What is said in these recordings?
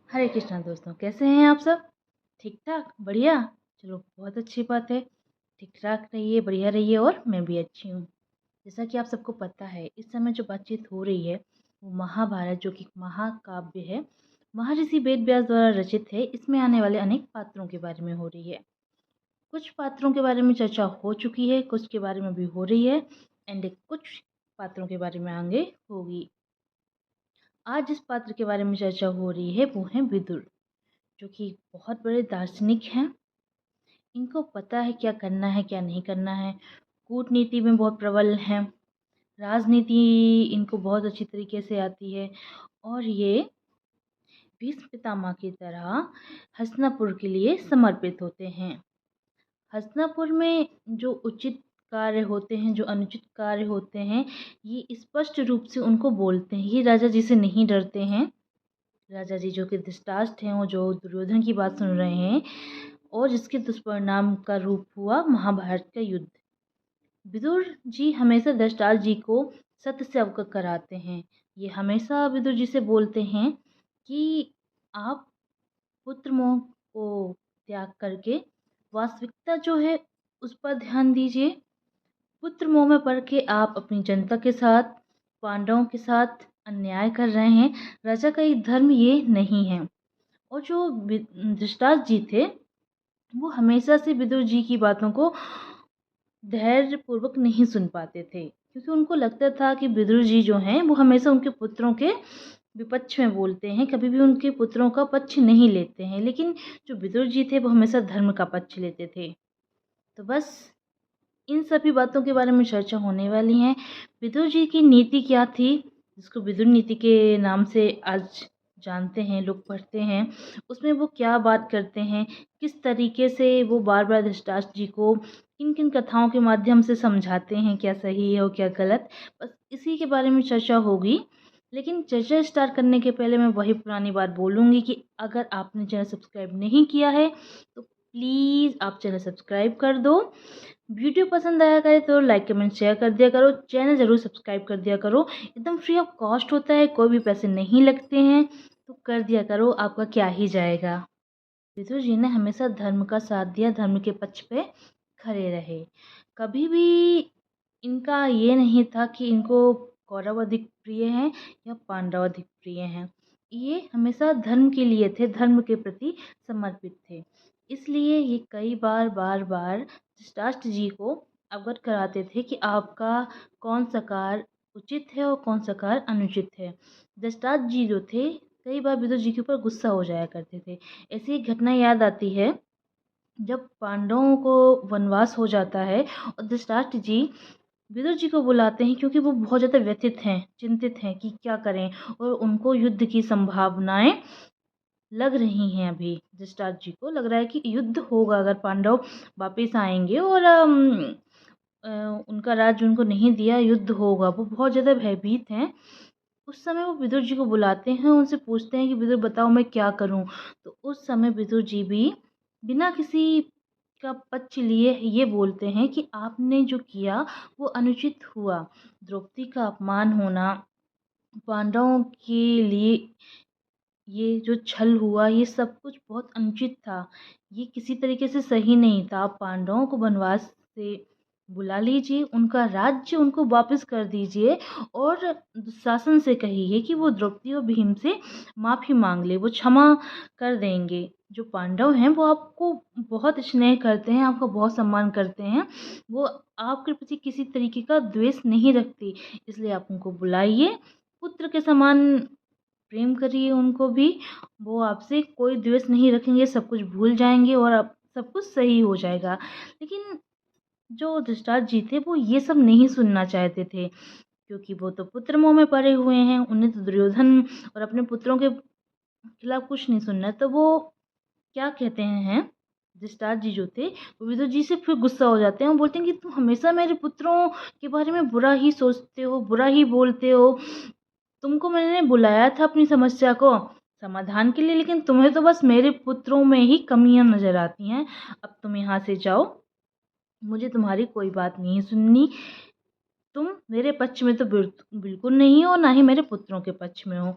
हरे कृष्णा दोस्तों, कैसे हैं आप सब? ठीक ठाक, बढ़िया। चलो, बहुत अच्छी बात है। ठीक ठाक रहिए, बढ़िया रहिए और मैं भी अच्छी हूँ। जैसा कि आप सबको पता है, इस समय जो बातचीत हो रही है वो महाभारत, जो कि महाकाव्य है, महर्षि वेद व्यास द्वारा रचित है। इसमें आने वाले अनेक पात्रों के बारे में हो रही है। कुछ पात्रों के बारे में चर्चा हो चुकी है, कुछ के बारे में भी हो रही है, एंड कुछ पात्रों के बारे में आगे होगी। आज जिस पात्र के बारे में चर्चा हो रही है वो है विदुर, जो कि बहुत बड़े दार्शनिक हैं। इनको पता है क्या करना है, क्या नहीं करना है। कूटनीति में बहुत प्रबल हैं। राजनीति इनको बहुत अच्छी तरीके से आती है। और ये भीष्म पितामह की तरह हस्तिनापुर के लिए समर्पित होते हैं। हस्तिनापुर में जो उचित कार्य होते हैं, जो अनुचित कार्य होते हैं, ये स्पष्ट रूप से उनको बोलते हैं। ये राजा जी से नहीं डरते हैं। राजा जी जो कि धृतराष्ट्र हैं, वो जो दुर्योधन की बात सुन रहे हैं, और जिसके दुष्परिणाम का रूप हुआ महाभारत का युद्ध। विदुर जी हमेशा धृतराष्ट्र जी को सत्य से अवगत कराते हैं। ये हमेशा विदुर जी से बोलते हैं कि आप पुत्र मोह को त्याग करके वास्तविकता जो है उस पर ध्यान दीजिए। पुत्र मोह में पड़ के आप अपनी जनता के साथ, पांडवों के साथ अन्याय कर रहे हैं। राजा का एक धर्म ये नहीं है। और जो धृतराष्ट्र जी थे, वो हमेशा से विदुर जी की बातों को धैर्यपूर्वक नहीं सुन पाते थे, क्योंकि उनको लगता था कि विदुर जी जो हैं वो हमेशा उनके पुत्रों के विपक्ष में बोलते हैं, कभी भी उनके पुत्रों का पक्ष नहीं लेते हैं। लेकिन जो विदुर जी थे वो हमेशा धर्म का पक्ष लेते थे। तो बस इन सभी बातों के बारे में चर्चा होने वाली है। विदुर जी की नीति क्या थी, जिसको विदुर नीति के नाम से आज जानते हैं, लोग पढ़ते हैं। उसमें वो क्या बात करते हैं, किस तरीके से वो बार बार धृतराष्ट्र जी को किन किन कथाओं के माध्यम से समझाते हैं क्या सही है और क्या गलत। बस इसी के बारे में चर्चा होगी। लेकिन चर्चा स्टार्ट करने के पहले मैं वही पुरानी बात बोलूँगी कि अगर आपने चैनल सब्सक्राइब नहीं किया है तो प्लीज़ आप चैनल सब्सक्राइब कर दो। वीडियो पसंद आया करे तो लाइक कमेंट शेयर कर दिया करो। चैनल ज़रूर सब्सक्राइब कर दिया करो। एकदम फ्री ऑफ कॉस्ट होता है, कोई भी पैसे नहीं लगते हैं, तो कर दिया करो, आपका क्या ही जाएगा। विदुर जी ने हमेशा धर्म का साथ दिया, धर्म के पक्ष पे खड़े रहे। कभी भी इनका ये नहीं था कि इनको कौरव अधिक प्रिय हैं या पांडव अधिक प्रिय हैं। ये हमेशा धर्म के लिए थे, धर्म के प्रति समर्पित थे। इसलिए ये कई बार बार बार धृतराष्ट्र जी को अवगत कराते थे कि आपका कौन सा कार्य उचित है और कौन सा कार्य अनुचित है। धृतराष्ट्र जी जो थे, कई बार विदुर जी के ऊपर गुस्सा हो जाया करते थे। ऐसी एक घटना याद आती है, जब पांडवों को वनवास हो जाता है और धृतराष्ट्र जी विदुर जी को बुलाते हैं, क्योंकि वो बहुत ज़्यादा व्यथित हैं, चिंतित हैं कि क्या करें, और उनको युद्ध की संभावनाएं लग रही हैं। अभी धृतराष्ट्र जी को लग रहा है कि युद्ध होगा अगर पांडव वापस आएंगे और उनका राज्य उनको नहीं दिया, युद्ध होगा। वो बहुत ज़्यादा भयभीत हैं। उस समय वो विदुर जी को बुलाते हैं, उनसे पूछते हैं कि विदुर बताओ मैं क्या करूं। तो उस समय विदुर जी भी बिना किसी का पक्ष लिए ये बोलते हैं कि आपने जो किया वो अनुचित हुआ। द्रौपदी का अपमान होना, पांडवों के लिए ये जो छल हुआ, ये सब कुछ बहुत अनुचित था। ये किसी तरीके से सही नहीं था। आप पांडवों को वनवास से बुला लीजिए, उनका राज्य उनको वापस कर दीजिए, और दुशासन से कहिए कि वो द्रौपदी और भीम से माफ़ी मांग ले, वो क्षमा कर देंगे। जो पांडव हैं वो आपको बहुत स्नेह करते हैं, आपका बहुत सम्मान करते हैं, वो आपके प्रति किसी तरीके का द्वेष नहीं रखते। इसलिए आप उनको बुलाइए, पुत्र के समान प्रेम करिए उनको भी। वो आपसे कोई द्वेष नहीं रखेंगे, सब कुछ भूल जाएंगे और अब सब कुछ सही हो जाएगा। लेकिन जो धृतराष्ट्र जी थे वो ये सब नहीं सुनना चाहते थे, क्योंकि वो तो पुत्र मोह में पड़े हुए हैं। उन्हें तो दुर्योधन और अपने पुत्रों के खिलाफ कुछ नहीं सुनना। तो वो क्या कहते हैं, धृतराष्ट्र जी जो थे वो विदुर जी से फिर गुस्सा हो जाते हैं और बोलते हैं कि तुम हमेशा मेरे पुत्रों के बारे में बुरा ही सोचते हो, बुरा ही बोलते हो। तुमको मैंने बुलाया था अपनी समस्या को समाधान के लिए, लेकिन तुम्हें तो बस मेरे पुत्रों में ही कमियां नजर आती हैं। अब तुम यहाँ से जाओ, मुझे तुम्हारी कोई बात नहीं सुननी। तुम मेरे पक्ष में तो बिल्कुल नहीं हो, ना ही मेरे पुत्रों के पक्ष में हो।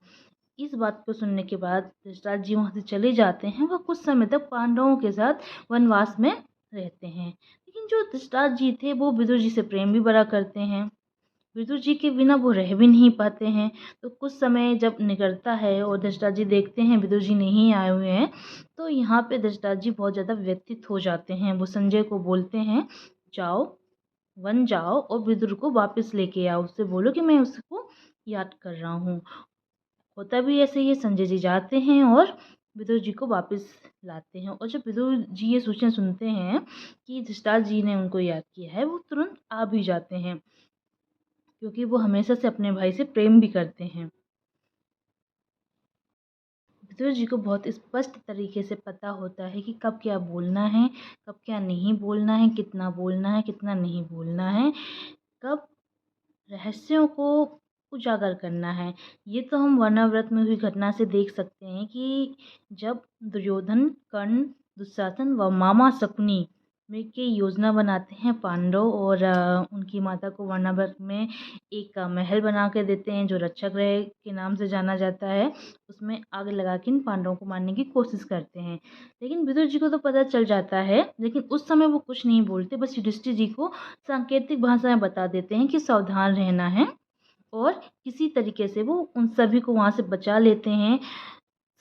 इस बात को सुनने के बाद धृतराष्ट्र जी वहाँ से चले जाते हैं। वह कुछ समय तक पांडवों के साथ वनवास में रहते हैं। लेकिन जो धृतराष्ट्र जी थे वो विदुर जी से प्रेम भी बड़ा करते हैं। विदुर जी के बिना वो रह भी नहीं पाते हैं। तो कुछ समय जब निकलता है और धृतराष्ट्र जी देखते हैं विदुर जी नहीं आए हुए हैं, तो यहाँ पे धृतराष्ट्र जी बहुत ज़्यादा व्यथित हो जाते हैं। वो संजय को बोलते हैं, जाओ वन जाओ और विदुर को वापस लेके आओ, उससे बोलो कि मैं उसको याद कर रहा हूँ। होता भी ऐसे ही है, संजय जी जाते हैं और विदुर जी को वापस लाते हैं। और जब विदुर जी ये सूचना सुनते हैं कि धृतराष्ट्र जी ने उनको याद किया है, वो तुरंत आ भी जाते हैं, क्योंकि वो हमेशा से अपने भाई से प्रेम भी करते हैं। विदुर जी को बहुत स्पष्ट तरीके से पता होता है कि कब क्या बोलना है, कब क्या नहीं बोलना है, कितना बोलना है, कितना नहीं बोलना है, कब रहस्यों को उजागर करना है। ये तो हम वर्णाव्रत में हुई घटना से देख सकते हैं कि जब दुर्योधन, कर्ण, दुशासन व मामा शकुनी मिलके योजना बनाते हैं पांडव और उनकी माता को वर्णाव्रत में एक महल बना के देते हैं जो रक्षक गृह के नाम से जाना जाता है। उसमें आग लगा के इन पांडवों को मारने की कोशिश करते हैं। लेकिन विदुर जी को तो पता चल जाता है, लेकिन उस समय वो कुछ नहीं बोलते, बस युधिष्ठिर जी को सांकेतिक भाषा में बता देते हैं कि सावधान रहना है। और किसी तरीके से वो उन सभी को वहाँ से बचा लेते हैं।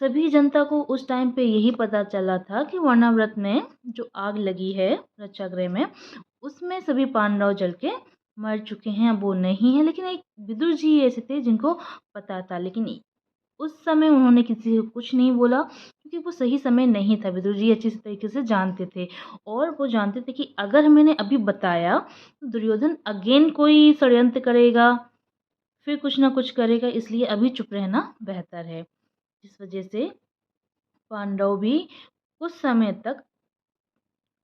सभी जनता को उस टाइम पे यही पता चला था कि वर्णाव्रत में जो आग लगी है रक्षागृह में, उसमें सभी पांडव जल के मर चुके हैं, अब वो नहीं है। लेकिन एक विदुर जी ऐसे थे जिनको पता था, लेकिन उस समय उन्होंने किसी को कुछ नहीं बोला, क्योंकि वो सही समय नहीं था। विदुर जी अच्छी तरीके से जानते थे, और वो जानते थे कि अगर मैंने अभी बताया तो दुर्योधन अगेन कोई षड्यंत्र करेगा, फिर कुछ ना कुछ करेगा, इसलिए अभी चुप रहना बेहतर है। जिस वजह से पांडव भी कुछ समय तक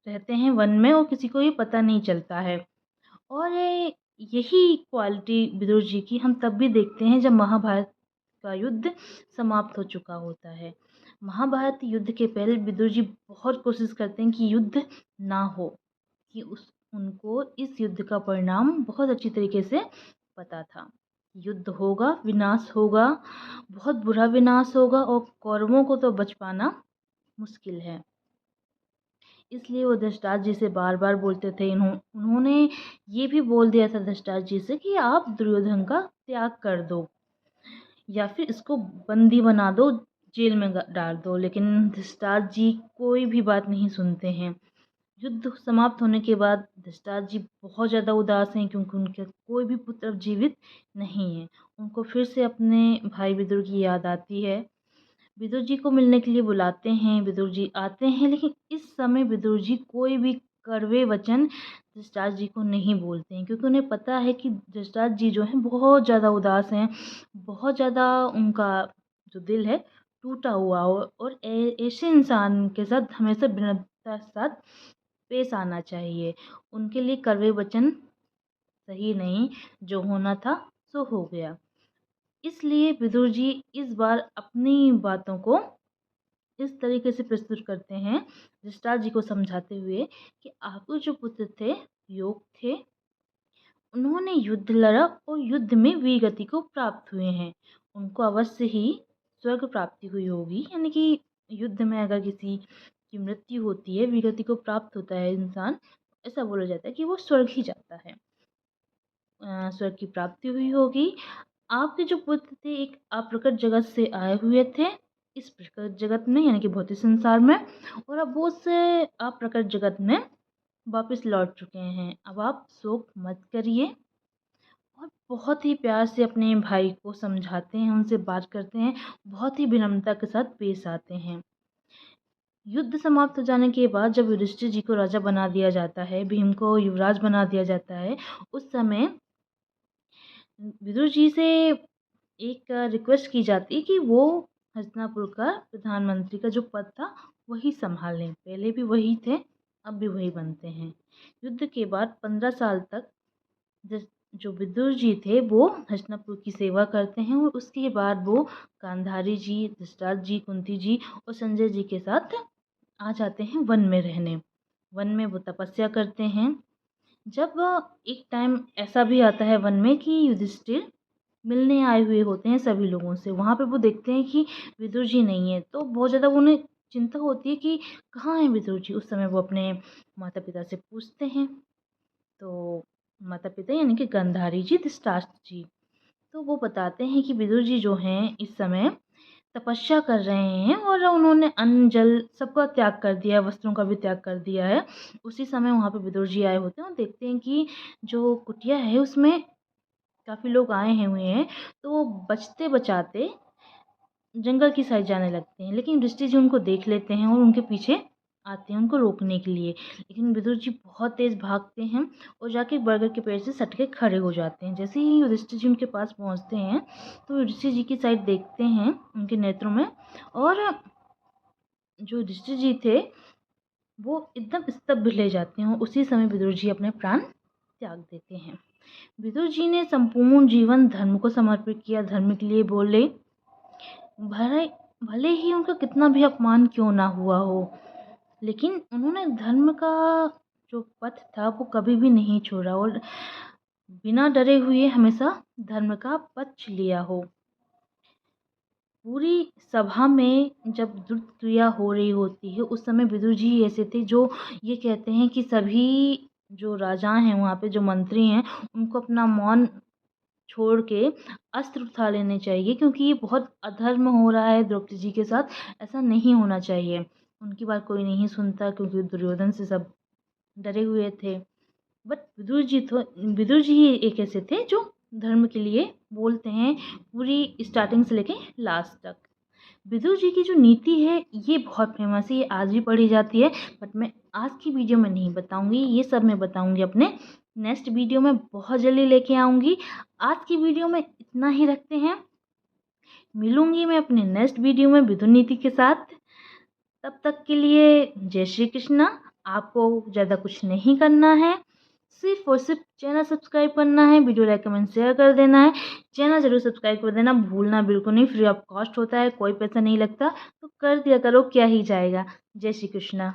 रहते हैं वन में और किसी को ये पता नहीं चलता है। और यही क्वालिटी विदुर जी की हम तब भी देखते हैं जब महाभारत का युद्ध समाप्त हो चुका होता है। महाभारत युद्ध के पहले विदुर जी बहुत कोशिश करते हैं कि युद्ध ना हो, कि उस उनको इस युद्ध का परिणाम बहुत अच्छी तरीके से पता था। युद्ध होगा, विनाश होगा, बहुत बुरा विनाश होगा और कौरवों को तो बच पाना मुश्किल है। इसलिए वो धृतराष्ट्र जी से बार बार बोलते थे। उन्होंने ये भी बोल दिया था धृतराष्ट्र जी से कि आप दुर्योधन का त्याग कर दो या फिर इसको बंदी बना दो, जेल में डाल दो। लेकिन धृतराष्ट्र जी कोई भी बात नहीं सुनते हैं। युद्ध समाप्त होने के बाद धृतराष्ट्र जी बहुत ज़्यादा उदास हैं, क्योंकि उनके कोई भी पुत्र अब जीवित नहीं है। उनको फिर से अपने भाई विदुर की याद आती है। विदुर जी को मिलने के लिए बुलाते हैं, विदुर जी आते हैं, लेकिन इस समय विदुर जी कोई भी कड़वे वचन धृतराष्ट्र जी को नहीं बोलते हैं, क्योंकि उन्हें पता है कि धृतराष्ट्र जी जो हैं बहुत ज़्यादा उदास हैं, बहुत ज़्यादा उनका जो दिल है टूटा हुआ हो। और ऐसे इंसान के साथ हमेशा विनम्रता के साथ पेश आना चाहिए। उनके लिए कड़वे वचन सही नहीं, जो होना था सो हो गया। इसलिए विदुर जी इस बार अपनी बातों को इस तरीके से प्रस्तुत करते हैं, धृतराष्ट्र जी को समझाते हुए कि आपके जो पुत्र थे योग थे, उन्होंने युद्ध लड़ा और युद्ध में वीर गति को प्राप्त हुए हैं। उनको अवश्य ही स्वर्ग प्राप्ति हुई होगी, यानी कि युद्ध में अगर किसी की मृत्यु होती है, वीर गति को प्राप्त होता है इंसान, ऐसा बोला जाता है कि वो स्वर्ग ही जाता है। स्वर्ग की प्राप्ति हुई होगी। आपके जो पुत्र थे एक अप्रकट जगत से आए हुए थे इस प्रकट जगत में, यानी कि भौतिक संसार में, और अब वो उस अप्रकट जगत में वापस लौट चुके हैं। अब आप शोक मत करिए। और बहुत ही प्यार से अपने भाई को समझाते हैं, उनसे बात करते हैं, बहुत ही विनम्रता के साथ पेश आते हैं। युद्ध समाप्त हो जाने के बाद जब युधिष्ठिर जी को राजा बना दिया जाता है, भीम को युवराज बना दिया जाता है, उस समय विदुर जी से एक रिक्वेस्ट की जाती है कि वो हस्तिनापुर का प्रधानमंत्री का जो पद था वही संभाल लें। पहले भी वही थे, अब भी वही बनते हैं। युद्ध के बाद 15 साल तक जो विदुर जी थे वो हस्तिनापुर की सेवा करते हैं, और उसके बाद वो गांधारी जी, धृतराष्ट्र जी, कुंती जी और संजय जी के साथ आ जाते हैं वन में रहने। वन में वो तपस्या करते हैं। जब एक टाइम ऐसा भी आता है वन में कि युधिष्ठिर मिलने आए हुए होते हैं सभी लोगों से। वहाँ पे वो देखते हैं कि विदुर जी नहीं है, तो बहुत ज़्यादा उन्हें चिंता होती है कि कहाँ हैं विदुर जी। उस समय वो अपने माता पिता से पूछते हैं, तो माता पिता यानी कि गांधारी जी, धृतराष्ट्र जी, तो वो बताते हैं कि विदुर जी जो हैं इस समय तपस्या कर रहे हैं और उन्होंने अन्न जल सबका त्याग कर दिया है, वस्त्रों का भी त्याग कर दिया है। उसी समय वहाँ पे विदुर जी आए होते हैं और देखते हैं कि जो कुटिया है उसमें काफ़ी लोग आए हैं हुए हैं, तो वो बचते बचाते जंगल की साइड जाने लगते हैं। लेकिन युधिष्ठिर जी उनको देख लेते हैं और उनके पीछे आते हैं उनको रोकने के लिए। लेकिन विदुर जी बहुत तेज़ भागते हैं और जाके बरगद के पेड़ से सट के खड़े हो जाते हैं। जैसे ही युधिष्ठिर जी उनके पास पहुँचते हैं, तो युधिष्ठिर जी की साइड देखते हैं उनके नेत्रों में, और जो युधिष्ठिर जी थे वो एकदम स्तब्ध ले जाते हैं और उसी समय विदुर जी अपने प्राण त्याग देते हैं। विदुर जी ने संपूर्ण जीवन धर्म को समर्पित किया, धर्म के लिए बोले, भले भले ही उनका कितना भी अपमान क्यों ना हुआ हो, लेकिन उन्होंने धर्म का जो पथ था वो कभी भी नहीं छोड़ा और बिना डरे हुए हमेशा धर्म का पक्ष लिया हो। पूरी सभा में जब दुष्ट क्रिया हो रही होती है उस समय विदुर जी ही ऐसे थे जो ये कहते हैं कि सभी जो राजा हैं, वहाँ पे जो मंत्री हैं, उनको अपना मौन छोड़ के अस्त्र उठा लेने चाहिए, क्योंकि ये बहुत अधर्म हो रहा है द्रौपदी जी के साथ। ऐसा नहीं होना चाहिए। उनकी बात कोई नहीं सुनता क्योंकि दुर्योधन से सब डरे हुए थे। बट विदुर जी ही एक ऐसे थे जो धर्म के लिए बोलते हैं पूरी स्टार्टिंग से लेके लास्ट तक। विदुर जी की जो नीति है ये बहुत फेमस है, ये आज भी पढ़ी जाती है, बट मैं आज की वीडियो में नहीं बताऊंगी, ये सब मैं बताऊंगी अपने नेक्स्ट वीडियो में, बहुत जल्दी लेके आऊँगी। आज की वीडियो में इतना ही रखते हैं, मिलूंगी मैं अपने नेक्स्ट वीडियो में विदुर नीति के साथ। तब तक के लिए जय श्री कृष्णा। आपको ज़्यादा कुछ नहीं करना है, सिर्फ और सिर्फ चैनल सब्सक्राइब करना है, वीडियो लाइक कमेंट शेयर कर देना है। चैनल ज़रूर सब्सक्राइब कर देना, भूलना बिल्कुल नहीं, फ्री ऑफ कॉस्ट होता है, कोई पैसा नहीं लगता, तो कर दिया करो, क्या ही जाएगा। जय श्री कृष्णा।